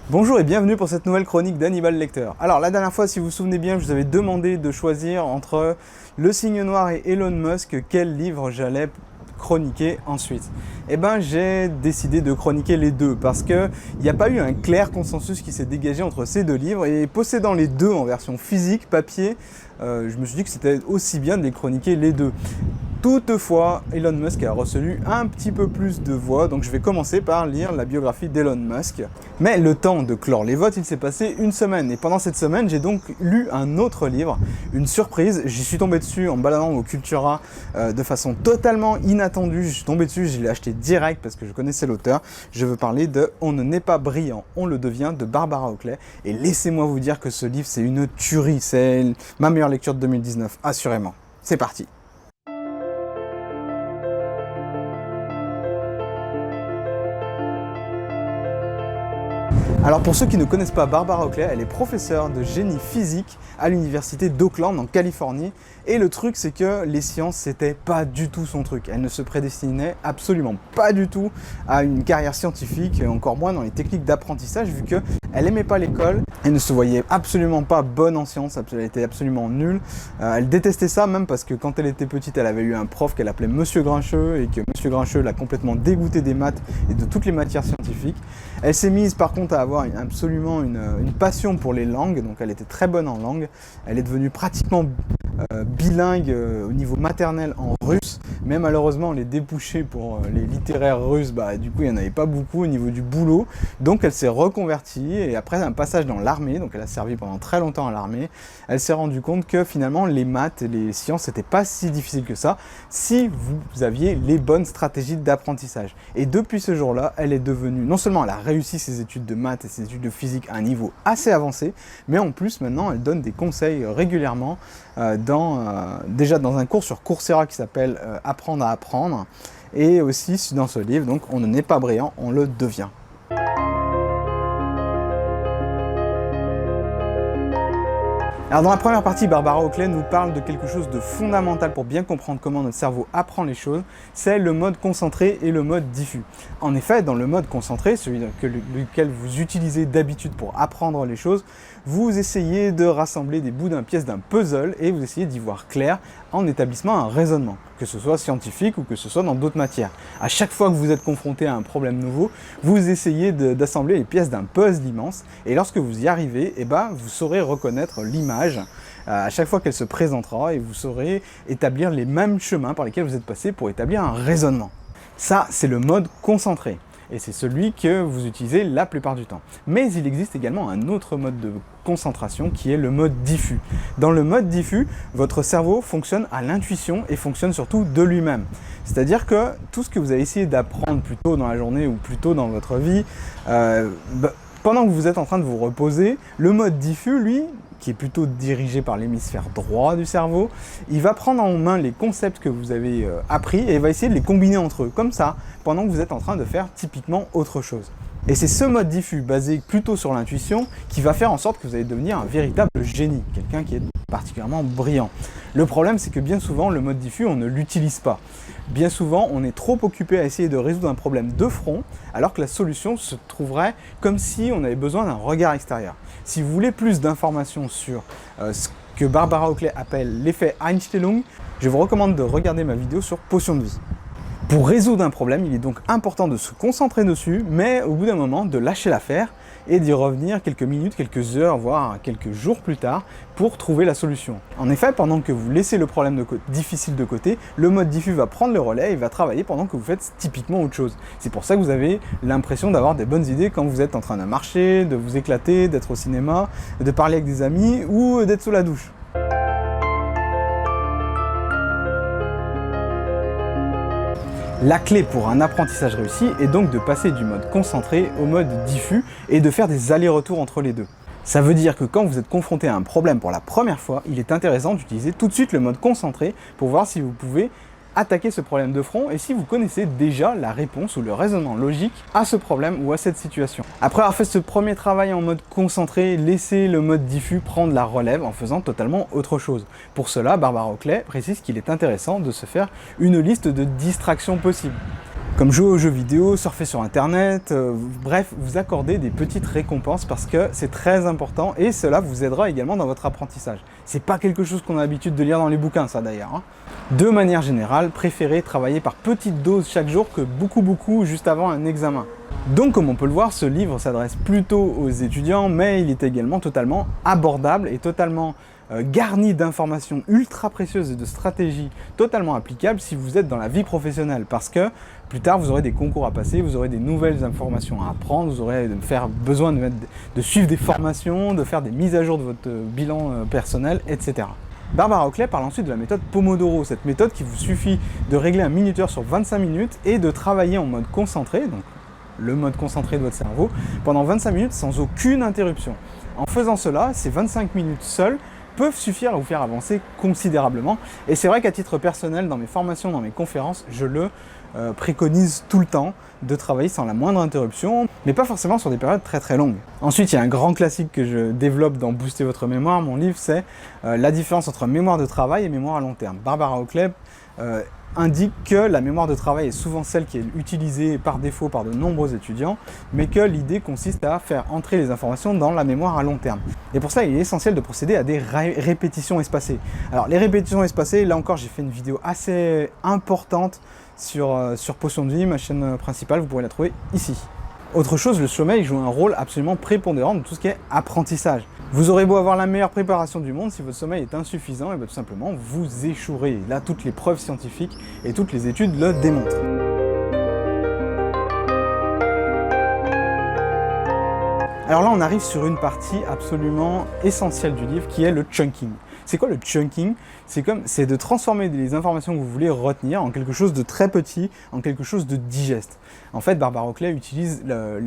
Bonjour et bienvenue pour cette nouvelle chronique d'Hannibal Lecter. Alors la dernière fois, si vous vous souvenez bien, je vous avais demandé de choisir entre Le Cygne Noir et Elon Musk quel livre j'allais chroniquer ensuite. Eh ben j'ai décidé de chroniquer les deux parce qu'il n'y a pas eu un clair consensus qui s'est dégagé entre ces deux livres et possédant les deux en version physique, papier, je me suis dit que c'était aussi bien de les chroniquer les deux. Toutefois, Elon Musk a reçu un petit peu plus de voix, donc je vais commencer par lire la biographie d'Elon Musk. Mais le temps de clore les votes, il s'est passé une semaine, et pendant cette semaine, j'ai donc lu un autre livre, une surprise. J'y suis tombé dessus en baladant au Cultura de façon totalement inattendue. Je suis tombé dessus, je l'ai acheté direct parce que je connaissais l'auteur. Je veux parler de On ne naît pas brillant, on le devient de Barbara Oakley. Et laissez-moi vous dire que ce livre, c'est une tuerie. C'est ma meilleure lecture de 2019, assurément. C'est parti. Alors pour ceux qui ne connaissent pas Barbara Oakley, elle est professeure de génie physique à l'université d'Oakland en Californie. Et le truc c'est que les sciences c'était pas du tout son truc. Elle ne se prédestinait absolument pas du tout à une carrière scientifique, et encore moins dans les techniques d'apprentissage vu qu'elle aimait pas l'école, elle ne se voyait absolument pas bonne en sciences, elle était absolument nulle. Elle détestait ça même parce que quand elle était petite elle avait eu un prof qu'elle appelait Monsieur Grincheux et que Monsieur Grincheux l'a complètement dégoûtée des maths et de toutes les matières scientifiques. Elle s'est mise par contre à avoir absolument une passion pour les langues, donc elle était très bonne en langue. Elle est devenue pratiquement bilingue au niveau maternel en russe, mais malheureusement les débouchés pour les littéraires russes, du coup il n'y en avait pas beaucoup au niveau du boulot, donc elle s'est reconvertie et après un passage dans l'armée, donc elle a servi pendant très longtemps à l'armée, elle s'est rendue compte que finalement les maths et les sciences n'étaient pas si difficiles que ça si vous aviez les bonnes stratégies d'apprentissage. Et depuis ce jour-là, elle est devenue, non seulement elle a réussi ses études de maths et ses études de physique à un niveau assez avancé, mais en plus maintenant elle donne des conseils régulièrement déjà dans un cours sur Coursera qui s'appelle Apprendre à apprendre, et aussi dans ce livre, donc On ne naît pas brillant, on le devient. Alors dans la première partie, Barbara Oakley nous parle de quelque chose de fondamental pour bien comprendre comment notre cerveau apprend les choses, c'est le mode concentré et le mode diffus. En effet, dans le mode concentré, celui lequel vous utilisez d'habitude pour apprendre les choses, vous essayez de rassembler des bouts d'une pièce d'un puzzle et vous essayez d'y voir clair en établissant un raisonnement, que ce soit scientifique ou que ce soit dans d'autres matières. À chaque fois que vous êtes confronté à un problème nouveau, vous essayez d'assembler les pièces d'un puzzle immense et lorsque vous y arrivez, vous saurez reconnaître l'image à chaque fois qu'elle se présentera et vous saurez établir les mêmes chemins par lesquels vous êtes passé pour établir un raisonnement. Ça, c'est le mode concentré. Et c'est celui que vous utilisez la plupart du temps. Mais il existe également un autre mode de concentration qui est le mode diffus. Dans le mode diffus, votre cerveau fonctionne à l'intuition et fonctionne surtout de lui-même. C'est-à-dire que tout ce que vous avez essayé d'apprendre plus tôt dans la journée ou plus tôt dans votre vie, pendant que vous êtes en train de vous reposer, le mode diffus, lui, qui est plutôt dirigé par l'hémisphère droit du cerveau, il va prendre en main les concepts que vous avez appris et il va essayer de les combiner entre eux, comme ça, pendant que vous êtes en train de faire typiquement autre chose. Et c'est ce mode diffus, basé plutôt sur l'intuition, qui va faire en sorte que vous allez devenir un véritable génie, quelqu'un qui est particulièrement brillant. Le problème, c'est que bien souvent, le mode diffus, on ne l'utilise pas. Bien souvent, on est trop occupé à essayer de résoudre un problème de front, alors que la solution se trouverait comme si on avait besoin d'un regard extérieur. Si vous voulez plus d'informations sur ce que Barbara Oakley appelle l'effet Einstellung, je vous recommande de regarder ma vidéo sur Potion de vie. Pour résoudre un problème, il est donc important de se concentrer dessus, mais au bout d'un moment, de lâcher l'affaire et d'y revenir quelques minutes, quelques heures, voire quelques jours plus tard pour trouver la solution. En effet, pendant que vous laissez le problème difficile de côté, le mode diffus va prendre le relais et va travailler pendant que vous faites typiquement autre chose. C'est pour ça que vous avez l'impression d'avoir des bonnes idées quand vous êtes en train de marcher, de vous éclater, d'être au cinéma, de parler avec des amis ou d'être sous la douche. La clé pour un apprentissage réussi est donc de passer du mode concentré au mode diffus et de faire des allers-retours entre les deux. Ça veut dire que quand vous êtes confronté à un problème pour la première fois, il est intéressant d'utiliser tout de suite le mode concentré pour voir si vous pouvez attaquer ce problème de front et si vous connaissez déjà la réponse ou le raisonnement logique à ce problème ou à cette situation. Après avoir fait ce premier travail en mode concentré, laissez le mode diffus prendre la relève en faisant totalement autre chose. Pour cela, Barbara Oakley précise qu'il est intéressant de se faire une liste de distractions possibles. Comme jouer aux jeux vidéo, surfer sur internet, bref, vous accordez des petites récompenses parce que c'est très important et cela vous aidera également dans votre apprentissage. C'est pas quelque chose qu'on a l'habitude de lire dans les bouquins, ça d'ailleurs, hein. De manière générale, préférez travailler par petites doses chaque jour que beaucoup juste avant un examen. Donc comme on peut le voir, ce livre s'adresse plutôt aux étudiants, mais il est également totalement abordable et totalement garni d'informations ultra précieuses et de stratégies totalement applicables si vous êtes dans la vie professionnelle, parce que plus tard vous aurez des concours à passer, vous aurez des nouvelles informations à apprendre, vous aurez besoin de suivre des formations, de faire des mises à jour de votre bilan personnel, etc. Barbara Oakley parle ensuite de la méthode Pomodoro, cette méthode qui vous suffit de régler un minuteur sur 25 minutes et de travailler en mode concentré, donc le mode concentré de votre cerveau, pendant 25 minutes sans aucune interruption. En faisant cela, ces 25 minutes seules peuvent suffire à vous faire avancer considérablement. Et c'est vrai qu'à titre personnel, dans mes formations, dans mes conférences, je le préconise tout le temps de travailler sans la moindre interruption, mais pas forcément sur des périodes très longues. Ensuite, il y a un grand classique que je développe dans Booster votre mémoire, mon livre, c'est la différence entre mémoire de travail et mémoire à long terme. Barbara Oakley indique que la mémoire de travail est souvent celle qui est utilisée par défaut par de nombreux étudiants, mais que l'idée consiste à faire entrer les informations dans la mémoire à long terme. Et pour ça, il est essentiel de procéder à des répétitions espacées. Alors, les répétitions espacées, là encore, j'ai fait une vidéo assez importante sur Potion de vie, ma chaîne principale, vous pourrez la trouver ici. Autre chose, le sommeil joue un rôle absolument prépondérant dans tout ce qui est apprentissage. Vous aurez beau avoir la meilleure préparation du monde, si votre sommeil est insuffisant, et bien tout simplement vous échouerez. Là, toutes les preuves scientifiques et toutes les études le démontrent. Alors là, on arrive sur une partie absolument essentielle du livre qui est le chunking. C'est quoi le chunking? C'est de transformer les informations que vous voulez retenir en quelque chose de très petit, en quelque chose de digeste. En fait, Barbara Oakley utilise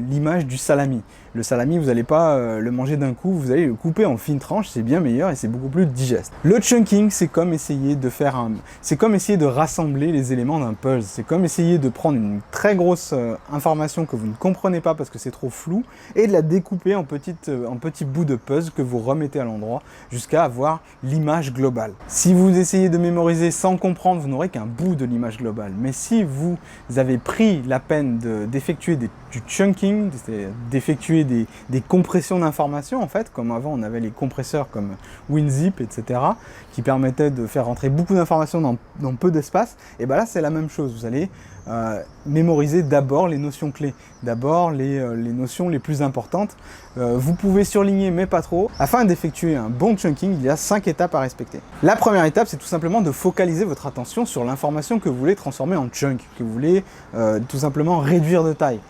l'image du salami. Le salami, vous n'allez pas le manger d'un coup, vous allez le couper en fines tranches, c'est bien meilleur et c'est beaucoup plus digeste. Le chunking, c'est comme essayer de rassembler les éléments d'un puzzle. C'est comme essayer de prendre une très grosse information que vous ne comprenez pas parce que c'est trop flou et de la découper en petits bouts de puzzle que vous remettez à l'endroit jusqu'à avoir l'image globale. Si vous essayez de mémoriser sans comprendre, vous n'aurez qu'un bout de l'image globale. Mais si vous avez pris la peine d'effectuer du chunking, d'effectuer des compressions d'informations, en fait, comme avant on avait les compresseurs comme WinZip, etc., qui permettaient de faire rentrer beaucoup d'informations dans peu d'espace, et bien là c'est la même chose. Vous allez mémoriser d'abord les notions clés, d'abord les notions les plus importantes. Vous pouvez surligner, mais pas trop. Afin d'effectuer un bon chunking, il y a 5 étapes à respecter. La première étape, c'est tout simplement de focaliser votre attention sur l'information que vous voulez transformer en chunk, que vous voulez tout simplement réduire de taille.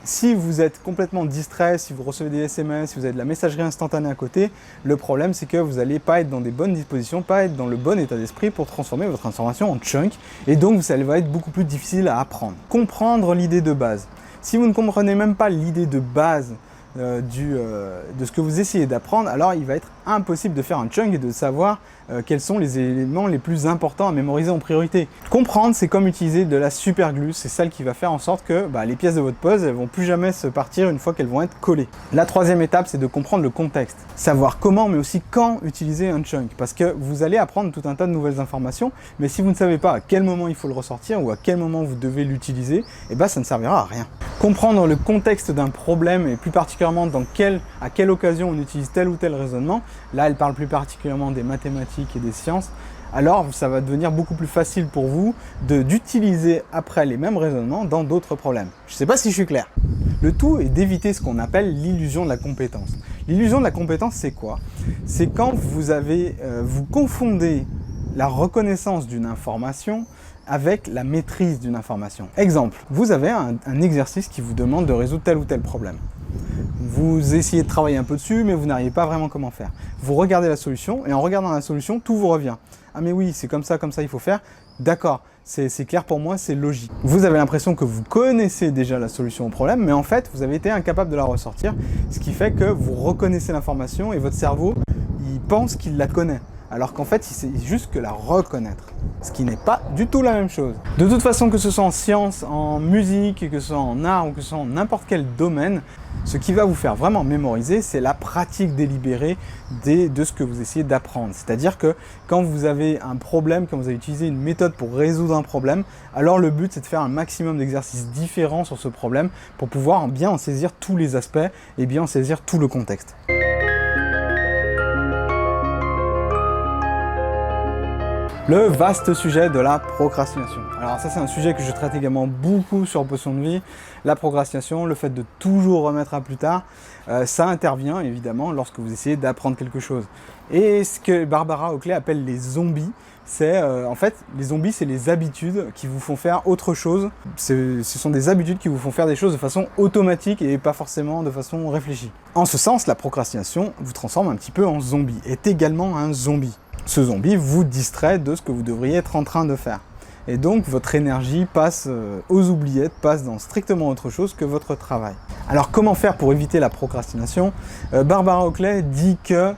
Si vous êtes complètement distrait, si vous recevez des SMS, si vous avez de la messagerie instantanée à côté, le problème c'est que vous n'allez pas être dans des bonnes dispositions, pas être dans le bon état d'esprit pour transformer votre information en chunk, et donc ça va être beaucoup plus difficile à apprendre. Comprendre l'idée de base. Si vous ne comprenez même pas l'idée de base de ce que vous essayez d'apprendre, alors il va être impossible de faire un chunk et de savoir quels sont les éléments les plus importants à mémoriser en priorité. Comprendre, c'est comme utiliser de la super glue, c'est celle qui va faire en sorte que les pièces de votre puzzle, elles vont plus jamais se partir une fois qu'elles vont être collées. La troisième étape, c'est de comprendre le contexte, savoir comment mais aussi quand utiliser un chunk, parce que vous allez apprendre tout un tas de nouvelles informations, mais si vous ne savez pas à quel moment il faut le ressortir ou à quel moment vous devez l'utiliser, ça ne servira à rien. Comprendre le contexte d'un problème et plus particulièrement à quelle occasion on utilise tel ou tel raisonnement, là elle parle plus particulièrement des mathématiques et des sciences, alors ça va devenir beaucoup plus facile pour vous d'utiliser après les mêmes raisonnements dans d'autres problèmes. Je ne sais pas si je suis clair. Le tout est d'éviter ce qu'on appelle l'illusion de la compétence. L'illusion de la compétence, c'est quoi? C'est quand vous confondez la reconnaissance d'une information avec la maîtrise d'une information. Exemple, vous avez un exercice qui vous demande de résoudre tel ou tel problème. Vous essayez de travailler un peu dessus, mais vous n'arrivez pas vraiment comment faire. Vous regardez la solution, et en regardant la solution, tout vous revient. Ah mais oui, c'est comme ça il faut faire. D'accord, c'est clair pour moi, c'est logique. Vous avez l'impression que vous connaissez déjà la solution au problème, mais en fait, vous avez été incapable de la ressortir, ce qui fait que vous reconnaissez l'information et votre cerveau, il pense qu'il la connaît. alors qu'en fait, il sait juste que la reconnaître, ce qui n'est pas du tout la même chose. De toute façon, que ce soit en sciences, en musique, que ce soit en art ou que ce soit en n'importe quel domaine, ce qui va vous faire vraiment mémoriser, c'est la pratique délibérée de ce que vous essayez d'apprendre. C'est-à-dire que quand vous avez un problème, quand vous avez utilisé une méthode pour résoudre un problème, alors le but c'est de faire un maximum d'exercices différents sur ce problème pour pouvoir bien en saisir tous les aspects et bien en saisir tout le contexte. Le vaste sujet de la procrastination. Alors ça c'est un sujet que je traite également beaucoup sur Potion de Vie. La procrastination, le fait de toujours remettre à plus tard, ça intervient évidemment lorsque vous essayez d'apprendre quelque chose. Et ce que Barbara Oakley appelle les zombies, c'est en fait les zombies c'est les habitudes qui vous font faire autre chose. Ce sont des habitudes qui vous font faire des choses de façon automatique et pas forcément de façon réfléchie. En ce sens, la procrastination vous transforme un petit peu en zombie, est également un zombie. Ce zombie vous distrait de ce que vous devriez être en train de faire. Et donc votre énergie passe aux oubliettes, passe dans strictement autre chose que votre travail. Alors comment faire pour éviter la procrastination? Barbara Oakley dit que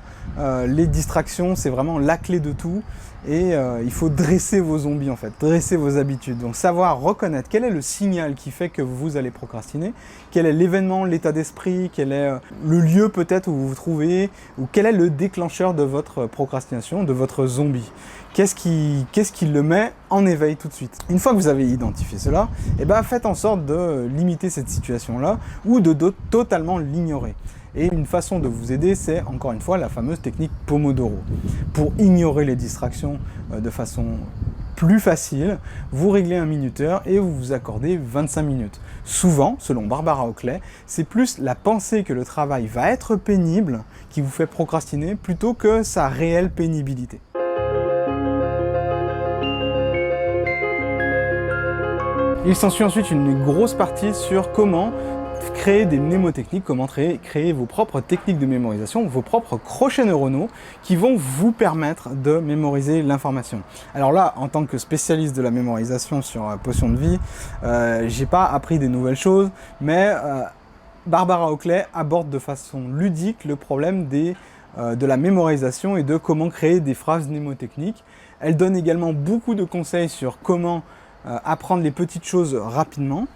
les distractions c'est vraiment la clé de tout et il faut dresser vos zombies en fait, dresser vos habitudes. Donc savoir reconnaître quel est le signal qui fait que vous allez procrastiner, quel est l'événement, l'état d'esprit, quel est le lieu peut-être où vous vous trouvez, ou quel est le déclencheur de votre procrastination, de votre zombie. Qu'est-ce qui le met en éveil tout de suite? Une fois que vous avez identifié cela, eh ben, faites en sorte de limiter cette situation-là ou de totalement l'ignorer. Et une façon de vous aider, c'est encore une fois la fameuse technique Pomodoro. Pour ignorer les distractions de façon plus facile, vous réglez un minuteur et vous vous accordez 25 minutes. Souvent, selon Barbara Oakley, c'est plus la pensée que le travail va être pénible qui vous fait procrastiner plutôt que sa réelle pénibilité. Il s'ensuit ensuite une grosse partie sur comment créer des mnémotechniques, comment créer vos propres techniques de mémorisation, vos propres crochets neuronaux qui vont vous permettre de mémoriser l'information. Alors là, en tant que spécialiste de la mémorisation sur Potion de Vie, j'ai pas appris des nouvelles choses, mais Barbara Oakley aborde de façon ludique le problème de la mémorisation et de comment créer des phrases mnémotechniques. Elle donne également beaucoup de conseils sur comment apprendre les petites choses rapidement.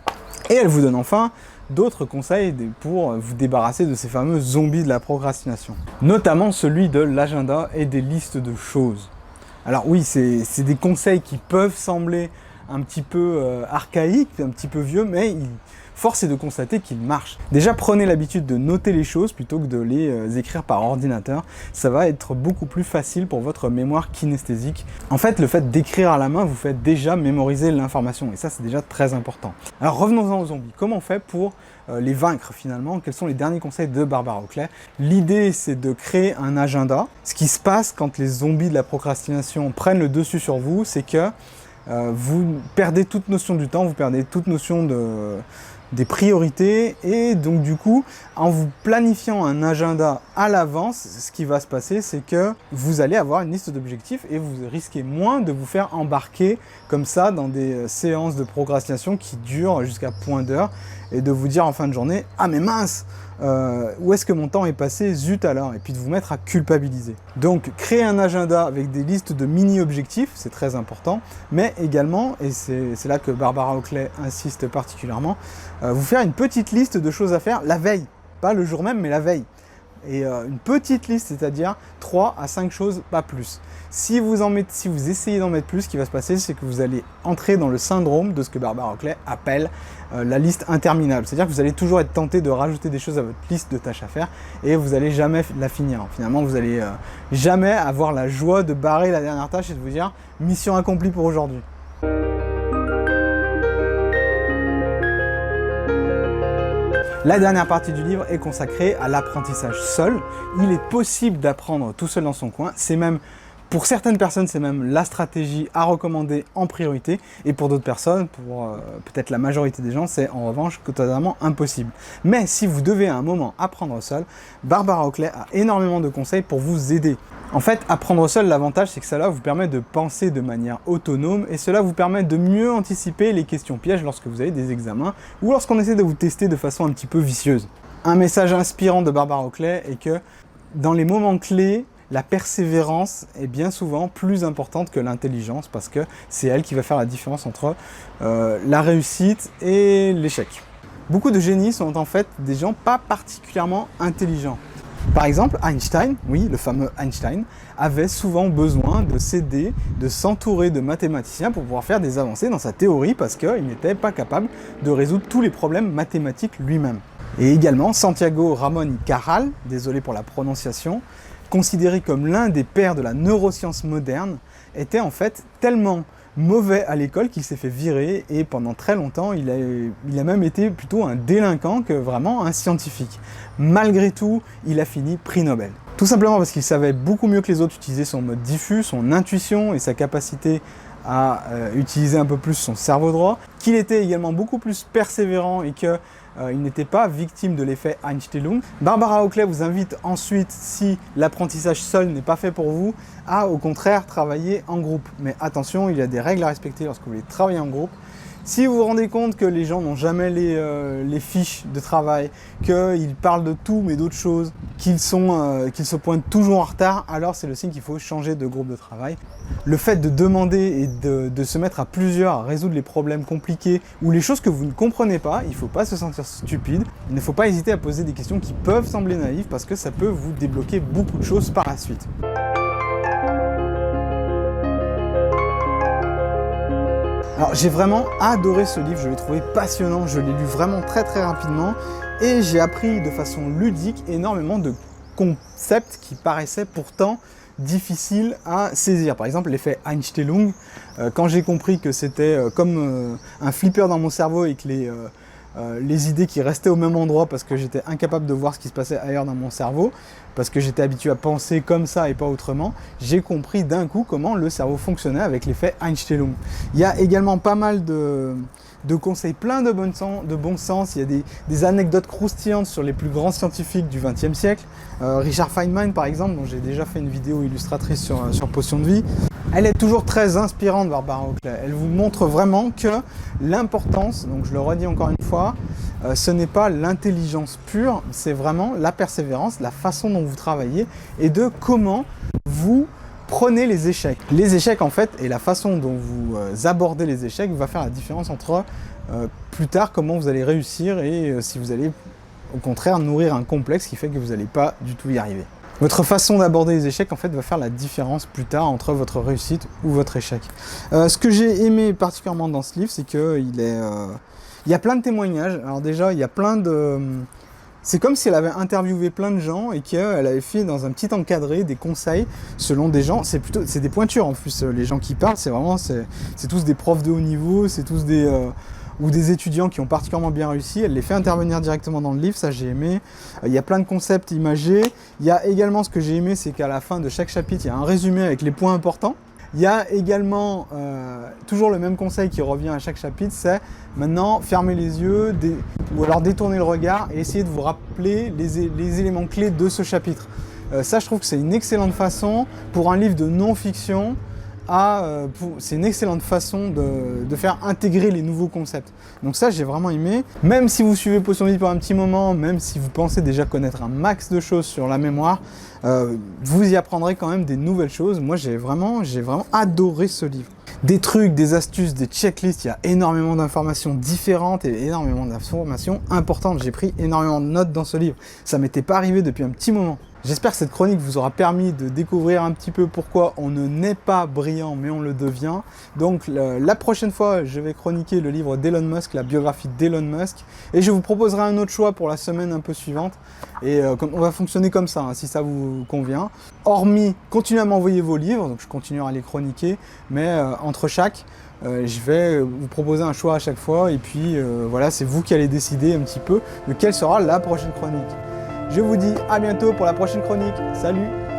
Et elle vous donne enfin d'autres conseils pour vous débarrasser de ces fameux zombies de la procrastination. Notamment celui de l'agenda et des listes de choses. Alors oui, c'est des conseils qui peuvent sembler un petit peu archaïques, un petit peu vieux, mais force est de constater qu'ils marchent. Déjà, prenez l'habitude de noter les choses plutôt que de les écrire par ordinateur. Ça va être beaucoup plus facile pour votre mémoire kinesthésique. En fait, le fait d'écrire à la main vous fait déjà mémoriser l'information et ça, c'est déjà très important. Alors revenons-en aux zombies. Comment on fait pour les vaincre finalement? Quels sont les derniers conseils de Barbara Oakley? L'idée, c'est de créer un agenda. Ce qui se passe quand les zombies de la procrastination prennent le dessus sur vous, c'est que vous perdez toute notion du temps, vous perdez toute notion des priorités et donc du coup, en vous planifiant un agenda à l'avance, ce qui va se passer, c'est que vous allez avoir une liste d'objectifs et vous risquez moins de vous faire embarquer comme ça dans des séances de procrastination qui durent jusqu'à point d'heure et de vous dire en fin de journée « Ah mais mince, où est-ce que mon temps est passé? Zut alors !» et puis de vous mettre à culpabiliser. Donc créer un agenda avec des listes de mini-objectifs, c'est très important, mais également, et c'est là que Barbara Oakley insiste particulièrement, vous faire une petite liste de choses à faire la veille, pas le jour même, mais la veille. Et une petite liste, c'est-à-dire 3 à 5 choses, pas plus. Si vous essayez d'en mettre plus, ce qui va se passer, c'est que vous allez entrer dans le syndrome de ce que Barbara Oakley appelle la liste interminable. C'est-à-dire que vous allez toujours être tenté de rajouter des choses à votre liste de tâches à faire et vous n'allez jamais la finir. Finalement, vous n'allez jamais avoir la joie de barrer la dernière tâche et de vous dire « mission accomplie pour aujourd'hui ». La dernière partie du livre est consacrée à l'apprentissage seul. Il est possible d'apprendre tout seul dans son coin. C'est même, pour certaines personnes, c'est même la stratégie à recommander en priorité. Et pour d'autres personnes, pour peut-être la majorité des gens, c'est en revanche totalement impossible. Mais si vous devez à un moment apprendre seul, Barbara Oakley a énormément de conseils pour vous aider. En fait, apprendre seul, l'avantage, c'est que cela vous permet de penser de manière autonome et cela vous permet de mieux anticiper les questions pièges lorsque vous avez des examens ou lorsqu'on essaie de vous tester de façon un petit peu vicieuse. Un message inspirant de Barbara Oakley est que dans les moments clés, la persévérance est bien souvent plus importante que l'intelligence parce que c'est elle qui va faire la différence entre la réussite et l'échec. Beaucoup de génies sont en fait des gens pas particulièrement intelligents. Par exemple, Einstein, oui, le fameux Einstein, avait souvent besoin de s'aider, de s'entourer de mathématiciens pour pouvoir faire des avancées dans sa théorie parce qu'il n'était pas capable de résoudre tous les problèmes mathématiques lui-même. Et également, Santiago Ramón y Cajal, désolé pour la prononciation, considéré comme l'un des pères de la neuroscience moderne, était en fait tellement mauvais à l'école qu'il s'est fait virer et pendant très longtemps il a même été plutôt un délinquant que vraiment un scientifique. Malgré tout, il a fini prix Nobel. Tout simplement parce qu'il savait beaucoup mieux que les autres utiliser son mode diffus, son intuition et sa capacité à utiliser un peu plus son cerveau droit, qu'il était également beaucoup plus persévérant et que il n'était pas victime de l'effet Einstellung. Barbara Oakley vous invite ensuite, si l'apprentissage seul n'est pas fait pour vous, à au contraire travailler en groupe. Mais attention, il y a des règles à respecter lorsque vous voulez travailler en groupe. Si vous vous rendez compte que les gens n'ont jamais les fiches de travail, qu'ils parlent de tout mais d'autres choses, qu'ils se pointent toujours en retard, alors c'est le signe qu'il faut changer de groupe de travail. Le fait de demander et de se mettre à plusieurs à résoudre les problèmes compliqués ou les choses que vous ne comprenez pas, il ne faut pas se sentir stupide. Il ne faut pas hésiter à poser des questions qui peuvent sembler naïves parce que ça peut vous débloquer beaucoup de choses par la suite. Alors j'ai vraiment adoré ce livre, je l'ai trouvé passionnant, je l'ai lu vraiment très rapidement et j'ai appris de façon ludique énormément de concepts qui paraissaient pourtant difficiles à saisir. Par exemple l'effet Einstellung, quand j'ai compris que c'était comme un flipper dans mon cerveau et que les idées qui restaient au même endroit parce que j'étais incapable de voir ce qui se passait ailleurs dans mon cerveau, parce que j'étais habitué à penser comme ça et pas autrement, j'ai compris d'un coup comment le cerveau fonctionnait avec l'effet Einstellung. Il y a également pas mal de conseils plein de bon sens, il y a des anecdotes croustillantes sur les plus grands scientifiques du XXe siècle. Richard Feynman par exemple, dont j'ai déjà fait une vidéo illustratrice sur Potion de vie. Elle est toujours très inspirante, Barbara Oakley. Elle vous montre vraiment que l'importance, donc je le redis encore une fois, ce n'est pas l'intelligence pure, c'est vraiment la persévérance, la façon dont vous travaillez et de comment vous prenez les échecs. Les échecs en fait et la façon dont vous abordez les échecs va faire la différence entre plus tard comment vous allez réussir et si vous allez au contraire nourrir un complexe qui fait que vous n'allez pas du tout y arriver. Votre façon d'aborder les échecs en fait va faire la différence plus tard entre votre réussite ou votre échec. Ce que j'ai aimé particulièrement dans ce livre, c'est qu'il y a plein de témoignages. Alors déjà, il y a plein de... C'est comme si elle avait interviewé plein de gens et qu'elle avait fait dans un petit encadré des conseils selon des gens. C'est des pointures en plus, les gens qui parlent, c'est tous des profs de haut niveau, c'est tous ou des étudiants qui ont particulièrement bien réussi. Elle les fait intervenir directement dans le livre, ça j'ai aimé. Il y a plein de concepts imagés. Il y a également ce que j'ai aimé, c'est qu'à la fin de chaque chapitre, il y a un résumé avec les points importants. Il y a également toujours le même conseil qui revient à chaque chapitre, c'est maintenant fermer les yeux ou alors détourner le regard et essayer de vous rappeler les éléments clés de ce chapitre. Ça, je trouve que c'est une excellente façon pour un livre de non-fiction. C'est une excellente façon de faire intégrer les nouveaux concepts. Donc ça, j'ai vraiment aimé. Même si vous suivez Potion de vie pour un petit moment, même si vous pensez déjà connaître un max de choses sur la mémoire, vous y apprendrez quand même des nouvelles choses. Moi, j'ai vraiment adoré ce livre. Des trucs, des astuces, des checklists, il y a énormément d'informations différentes et énormément d'informations importantes. J'ai pris énormément de notes dans ce livre. Ça m'était pas arrivé depuis un petit moment. J'espère que cette chronique vous aura permis de découvrir un petit peu pourquoi on ne naît pas brillant mais on le devient. Donc la prochaine fois, je vais chroniquer le livre d'Elon Musk, la biographie d'Elon Musk. Et je vous proposerai un autre choix pour la semaine un peu suivante. Et on va fonctionner comme ça, hein, si ça vous convient. Hormis, continuez à m'envoyer vos livres, donc je continuerai à les chroniquer. Mais entre chaque, je vais vous proposer un choix à chaque fois. Et puis voilà, c'est vous qui allez décider un petit peu de quelle sera la prochaine chronique. Je vous dis à bientôt pour la prochaine chronique. Salut!